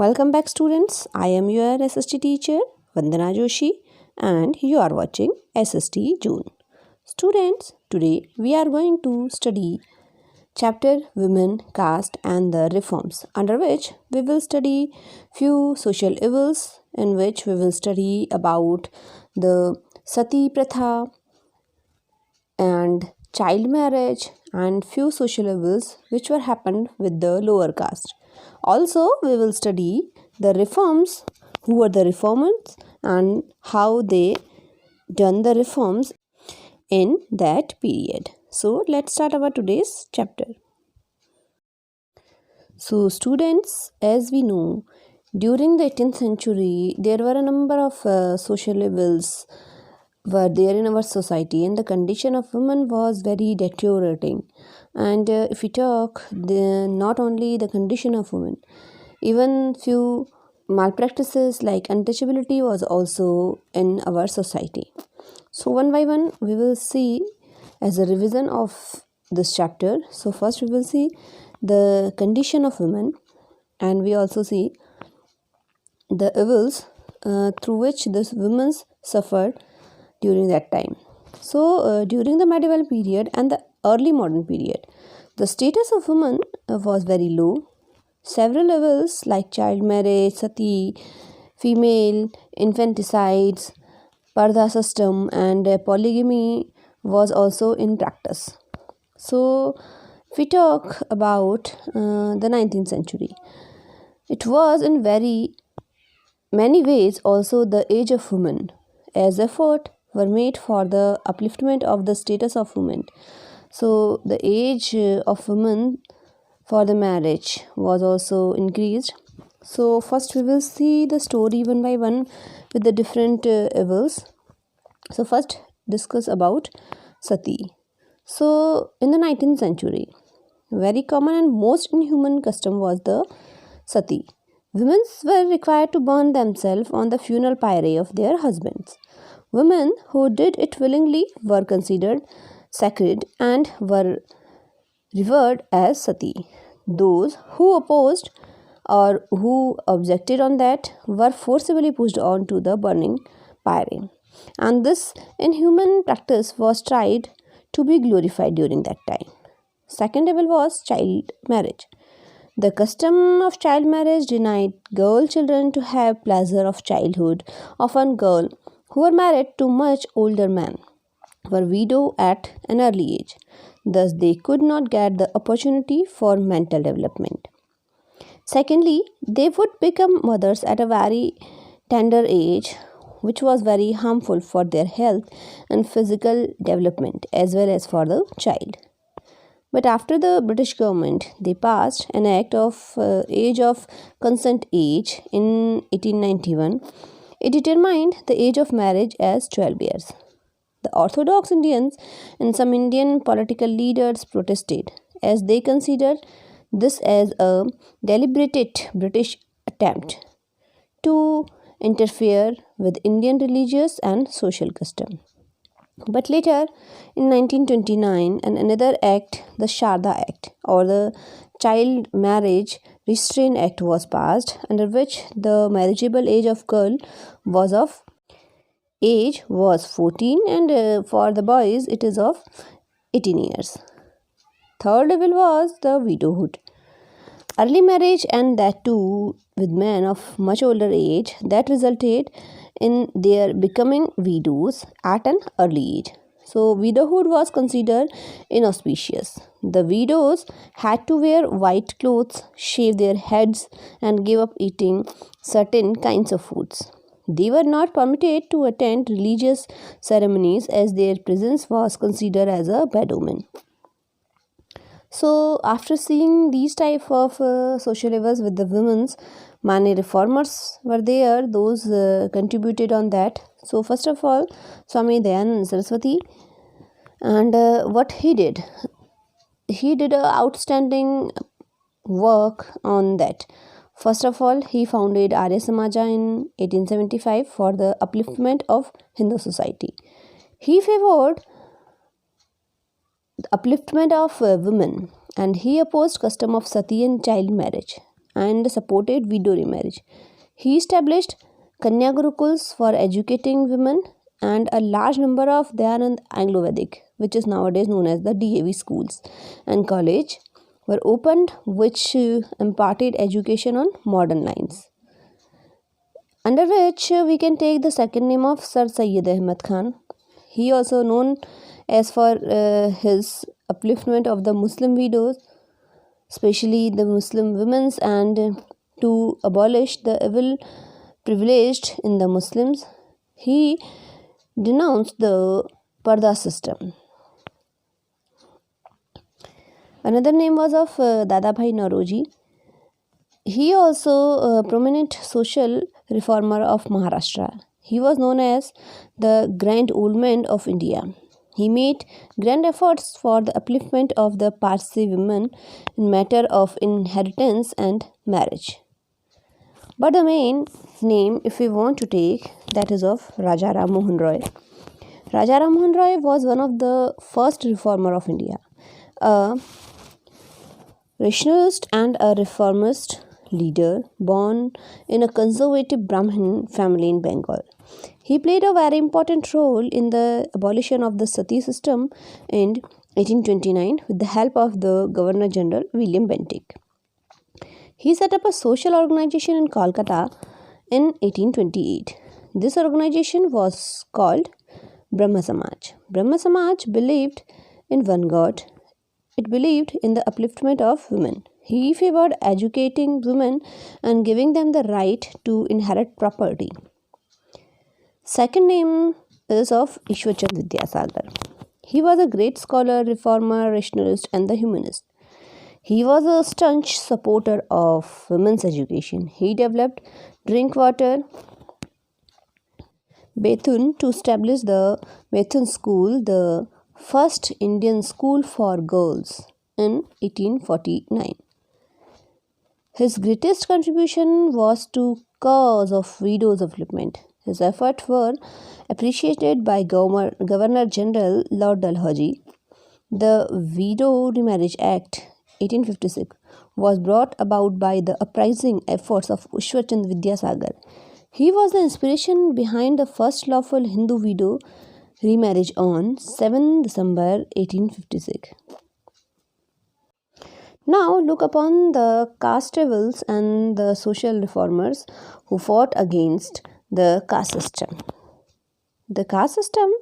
Welcome back, students. I am your SST teacher Vandana Joshi and you are watching SST June. Students, today we are going to study chapter Women, Caste and the Reforms, under which we will study few social evils, in which we will study about the Sati Pratha and child marriage and few social evils which were happened with the lower caste. Also, we will study the reforms, who were the reformers and how they done the reforms in that period. So, let's start our today's chapter. So, students, as we know, during the 18th century, there were a number of social evils were there in our society, and the condition of women was very deteriorating. And if we talk, not only the condition of women, even few malpractices like untouchability was also in our society. So one by one we will see as a revision of this chapter. So first we will see the condition of women, and we also see the evils through which the women suffered during that time. So during the medieval period and the early modern period, the status of women was very low. Several levels like child marriage, sati, female infanticides, Pardha system and polygamy was also in practice. So if we talk about the 19th century, it was in very many ways also the age of women, as effort were made for the upliftment of the status of women. So the age of women for the marriage was also increased. So first we will see the story one by one with the different evils. So first discuss about sati. So in the 19th century, very common and most inhuman custom was the sati. Women were required to burn themselves on the funeral pyre of their husbands. Women who did it willingly were considered sacred and were revered as sati. Those who opposed or who objected on that were forcibly pushed on to the burning pyre. And this inhuman practice was tried to be glorified during that time. Second evil was child marriage. The custom of child marriage denied girl children to have pleasure of childhood. Often girls who were married to much older men were widowed at an early age. Thus, they could not get the opportunity for mental development. Secondly, they would become mothers at a very tender age, which was very harmful for their health and physical development as well as for the child. But after the British government, they passed an act of age of consent age in 1891. It determined the age of marriage as 12 years. The Orthodox Indians and some Indian political leaders protested, as they considered this as a deliberate British attempt to interfere with Indian religious and social custom. But later, in 1929, another act, the Sharda Act or the Child Marriage Restraint Act was passed, under which the marriageable age of girl was 14, and for the boys it is of 18 years. Third evil was the widowhood. Early marriage, and that too with men of much older age, that resulted in their becoming widows at an early age. So widowhood was considered inauspicious. The widows had to wear white clothes, shave their heads, and give up eating certain kinds of foods. They were not permitted to attend religious ceremonies, as their presence was considered as a bad omen. So after seeing these type of social evils with the women's, many reformers were there, those contributed on that. So first of all, Swami Dayanand Saraswati, and what he did an outstanding work on that. First of all, he founded Arya Samaja in 1875 for the upliftment of Hindu society. He favored the upliftment of women, and he opposed custom of sati and child marriage. and supported widow remarriage. He established Kanya Gurukuls for educating women and a large number of Dayanand Anglo-Vedic, which is nowadays known as the DAV schools, and college were opened which imparted education on modern lines. Under which we can take the second name of Sir Syed Ahmad Khan. He also known as for his upliftment of the Muslim widows, especially the Muslim women's, and to abolish the evil privileged in the Muslims. He denounced the Parda system. Another name was of Dadabhai Naoroji. He also a prominent social reformer of Maharashtra. He was known as the Grand Old Man of India. He made grand efforts for the upliftment of the Parsi women in matter of inheritance and marriage. But the main name, if we want to take, that is of Raja Ram Mohan Roy. Raja Ram Mohan Roy was one of the first reformer of India, a rationalist and a reformist leader born in a conservative Brahmin family in Bengal. He played a very important role in the abolition of the Sati system in 1829 with the help of the Governor General William Bentinck. He set up a social organization in Kolkata in 1828. This organization was called Brahma Samaj. Brahma Samaj believed in one God. It believed in the upliftment of women. He favored educating women and giving them the right to inherit property. Second name is of Ishwarchand Vidyasagar. He was a great scholar, reformer, rationalist, and the humanist. He was a staunch supporter of women's education. He developed drink water Bethune to establish the Bethune School, the first Indian school for girls, in 1849. His greatest contribution was to cause of widows' development. His efforts were appreciated by Governor General Lord Dalhousie. The Widow Remarriage Act 1856 was brought about by the uprising efforts of Ishwarchand Vidyasagar. He was the inspiration behind the first lawful Hindu widow remarriage on 7 December 1856. Now look upon the caste rebels and the social reformers who fought against the caste system. The caste system,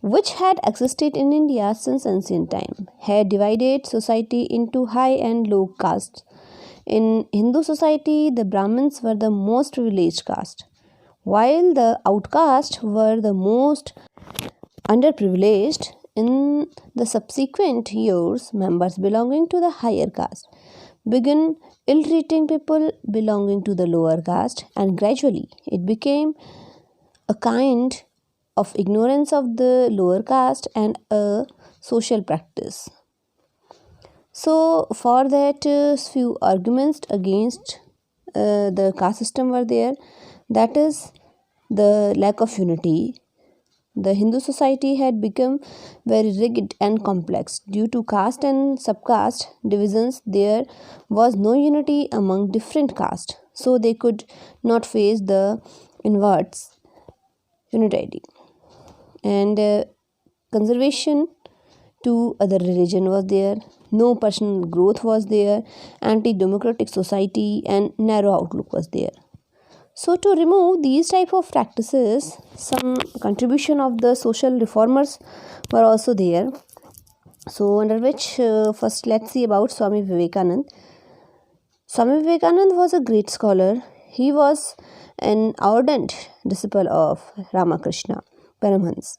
which had existed in India since ancient time, had divided society into high and low castes. In Hindu society, the Brahmins were the most privileged caste, while the outcasts were the most underprivileged. In the subsequent years, members belonging to the higher caste began ill-treating people belonging to the lower caste, and gradually it became a kind of ignorance of the lower caste and a social practice. So for that, few arguments against the caste system were there. That is the lack of unity. The Hindu society had become very rigid and complex. Due to caste and subcaste divisions, there was no unity among different castes, so they could not face the inverts unity. And conservation to other religion was there. No personal growth was there. Anti-democratic society and narrow outlook was there. So to remove these type of practices, some contribution of the social reformers were also there. So under which first let's see about Swami Vivekanand. Swami Vivekanand was a great scholar. He was an ardent disciple of Ramakrishna Paramhans.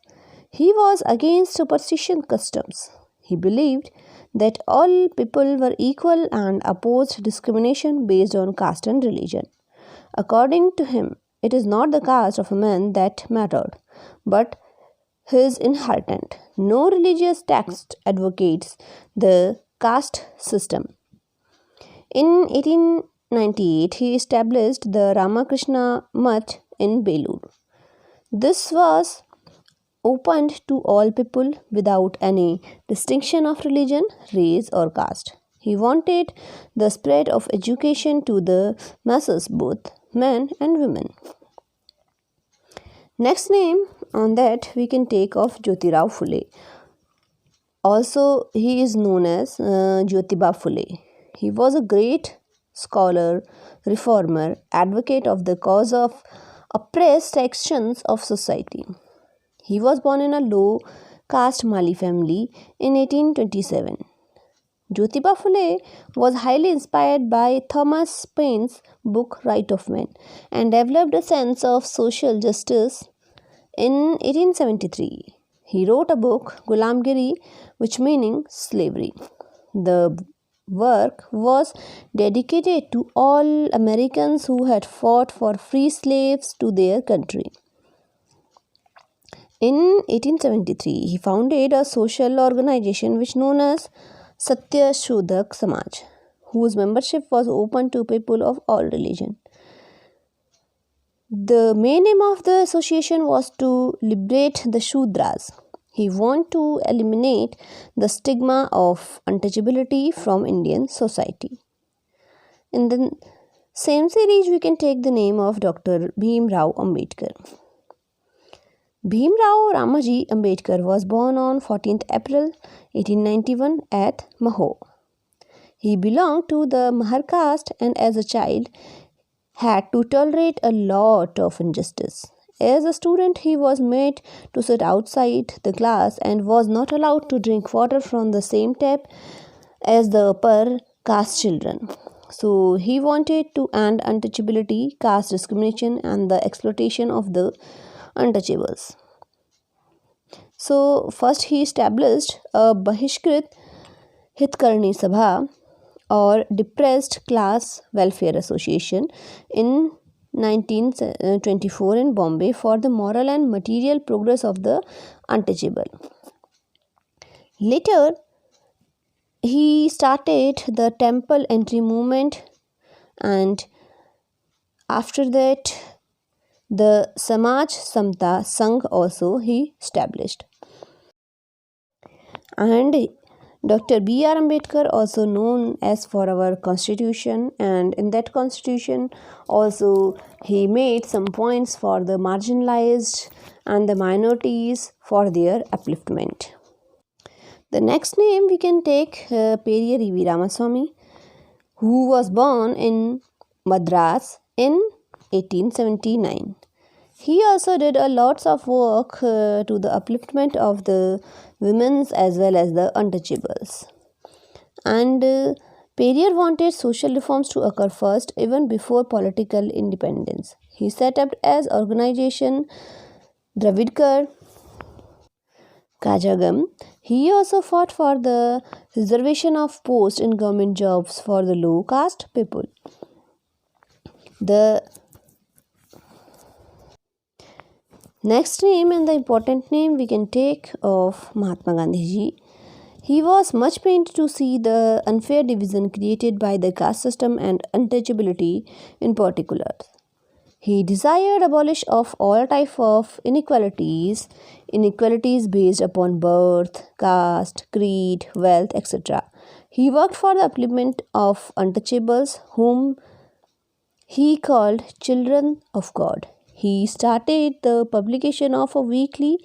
He was against superstition customs. He believed that all people were equal and opposed discrimination based on caste and religion. According to him, it is not the caste of a man that mattered, but his inheritance. No religious text advocates the caste system. In 1898, he established the Ramakrishna Mutt in Belur. This was opened to all people without any distinction of religion, race, or caste. He wanted the spread of education to the masses, both men and women. Next name on that we can take of Jyotirao Phule. Also, he is known as Jyotiba Phule. He was a great scholar, reformer, advocate of the cause of oppressed sections of society. He was born in a low caste Mali family in 1827. Jyotiba Phule was highly inspired by Thomas Paine's book Right of Man and developed a sense of social justice in 1873. He wrote a book, Gulamgiri, which meaning slavery. The work was dedicated to all Americans who had fought for free slaves to their country. In 1873, he founded a social organization which known as Satya Shodhak Samaj, whose membership was open to people of all religion. The main aim of the association was to liberate the Shudras. He wanted to eliminate the stigma of untouchability from Indian society. In the same series, we can take the name of Dr. Bhim Rao Ambedkar. Bhim Rao Ramaji Ambedkar was born on 14th April 1891 at Mahou. He belonged to the Mahar caste and as a child had to tolerate a lot of injustice. As a student, he was made to sit outside the class and was not allowed to drink water from the same tap as the upper caste children. So he wanted to end untouchability, caste discrimination and the exploitation of the untouchables. So first he established a Bahishkrit Hitkarni Sabha or Depressed Class Welfare Association in 1924 in Bombay for the moral and material progress of the untouchable. Later, he started the temple entry movement, and after that the Samaj Samta Sangh also he established. And Dr. B.R. Ambedkar, also known as for our constitution, and in that constitution also he made some points for the marginalized and the minorities for their upliftment. The next name we can take Periyar E.V. Ramaswamy, who was born in Madras in 1879. He also did a lots of work to the upliftment of the women's as well as the untouchables. And Periyar wanted social reforms to occur first, even before political independence. He set up as organization Dravidkar Kajagam. He also fought for the reservation of posts in government jobs for the low caste people. The next name and the important name we can take of Mahatma Gandhi ji. He was much pained to see the unfair division created by the caste system and untouchability in particular. He desired abolish of all type of inequalities based upon birth, caste, creed, wealth, etc. He worked for the upliftment of untouchables, whom he called children of God. He started the publication of a weekly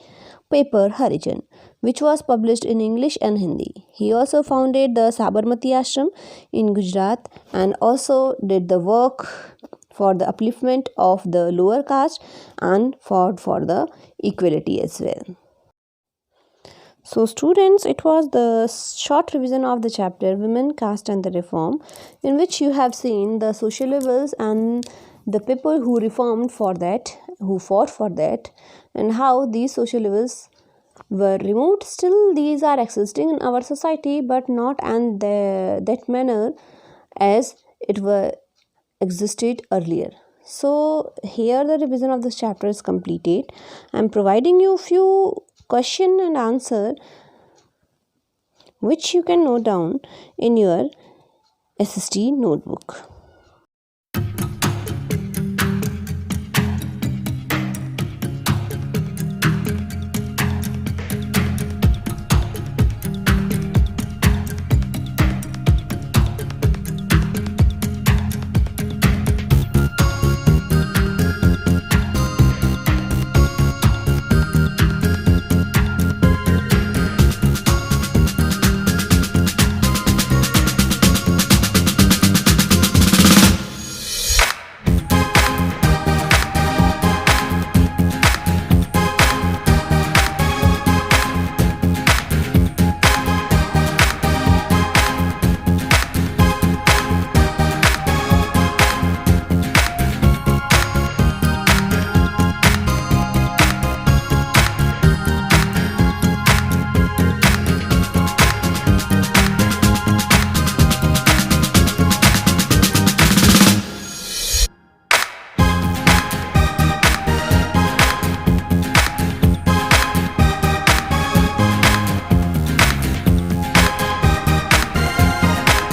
paper Harijan, which was published in English and Hindi. He also founded the Sabarmati Ashram in Gujarat and also did the work for the upliftment of the lower caste and fought for the equality as well. So students, it was the short revision of the chapter Women, Caste and the Reform, in which you have seen the social levels and the people who reformed for that, who fought for that, and how these social levels were removed. Still these are existing in our society, but not in that manner as it were existed earlier. So here the revision of this chapter is completed. I am providing you few question and answer which you can note down in your SST notebook.